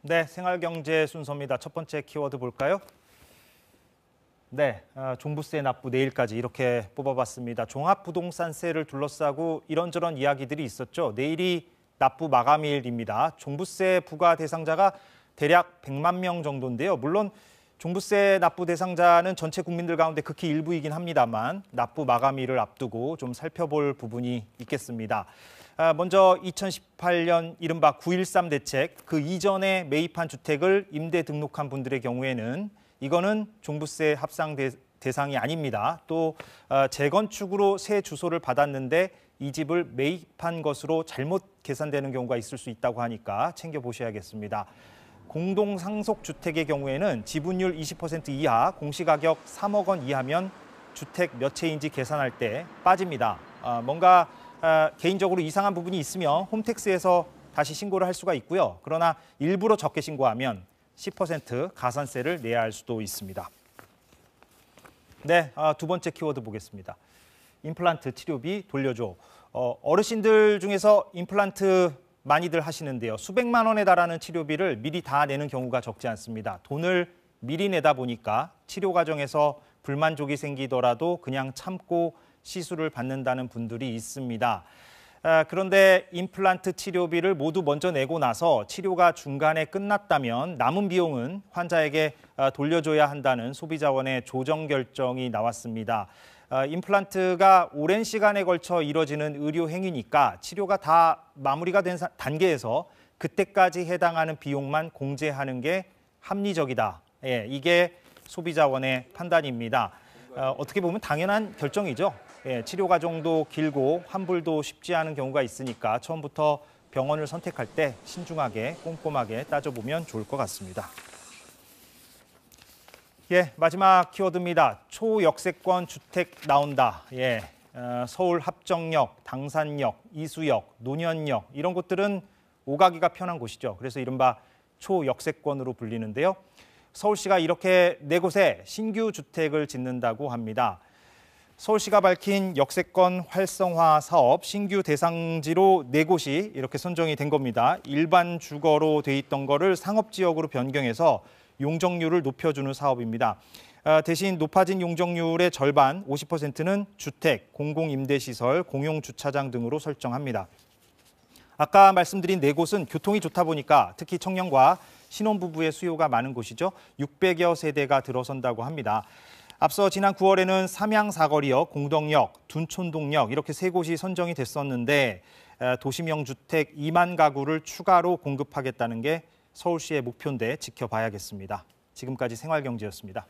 네, 생활경제 순서입니다. 첫 번째 키워드 볼까요? 네, 종부세 납부 내일까지 이렇게 뽑아봤습니다. 종합부동산세를 둘러싸고 이런저런 이야기들이 있었죠. 내일이 납부 마감일입니다. 종부세 부과 대상자가 대략 100만 명 정도인데요. 물론 종부세 납부 대상자는 전체 국민들 가운데 극히 일부이긴 합니다만 납부 마감일을 앞두고 좀 살펴볼 부분이 있겠습니다. 먼저 2018년 이른바 9.13 대책, 그 이전에 매입한 주택을 임대 등록한 분들의 경우에는 이거는 종부세 합상 대상이 아닙니다. 또 재건축으로 새 주소를 받았는데 이 집을 매입한 것으로 잘못 계산되는 경우가 있을 수 있다고 하니까 챙겨보셔야겠습니다. 공동상속주택의 경우에는 지분율 20% 이하, 공시가격 3억 원 이하면 주택 몇 채인지 계산할 때 빠집니다. 뭔가 개인적으로 이상한 부분이 있으면 홈택스에서 다시 신고를 할 수가 있고요. 그러나 일부러 적게 신고하면 10% 가산세를 내야 할 수도 있습니다. 네, 두 번째 키워드 보겠습니다. 임플란트 치료비 돌려줘. 어르신들 중에서 임플란트 많이들 하시는데요. 수백만 원에 달하는 치료비를 미리 다 내는 경우가 적지 않습니다. 돈을 미리 내다 보니까 치료 과정에서 불만족이 생기더라도 그냥 참고 시술을 받는다는 분들이 있습니다. 그런데 임플란트 치료비를 모두 먼저 내고 나서 치료가 중간에 끝났다면 남은 비용은 환자에게 돌려줘야 한다는 소비자원의 조정 결정이 나왔습니다. 임플란트가 오랜 시간에 걸쳐 이뤄지는 의료 행위니까 치료가 다 마무리가 된 단계에서 그때까지 해당하는 비용만 공제하는 게 합리적이다. 예, 이게 소비자원의 판단입니다. 어떻게 보면 당연한 결정이죠. 예, 치료 과정도 길고 환불도 쉽지 않은 경우가 있으니까 처음부터 병원을 선택할 때 신중하게 꼼꼼하게 따져보면 좋을 것 같습니다. 예, 마지막 키워드입니다. 초역세권 주택 나온다. 예, 서울 합정역, 당산역, 이수역, 논현역 이런 곳들은 오가기가 편한 곳이죠. 그래서 이른바 초역세권으로 불리는데요. 서울시가 이렇게 네 곳에 신규 주택을 짓는다고 합니다. 서울시가 밝힌 역세권 활성화 사업 신규 대상지로 네 곳이 이렇게 선정이 된 겁니다. 일반 주거로 돼 있던 거를 상업지역으로 변경해서 용적률을 높여주는 사업입니다. 대신 높아진 용적률의 절반 50%는 주택, 공공임대시설, 공용주차장 등으로 설정합니다. 아까 말씀드린 네 곳은 교통이 좋다 보니까 특히 청년과 신혼부부의 수요가 많은 곳이죠. 600여 세대가 들어선다고 합니다. 앞서 지난 9월에는 삼양 사거리역, 공덕역, 둔촌동역 이렇게 세 곳이 선정이 됐었는데 도심형 주택 2만 가구를 추가로 공급하겠다는 게 서울시의 목표인데 지켜봐야겠습니다. 지금까지 생활경제였습니다.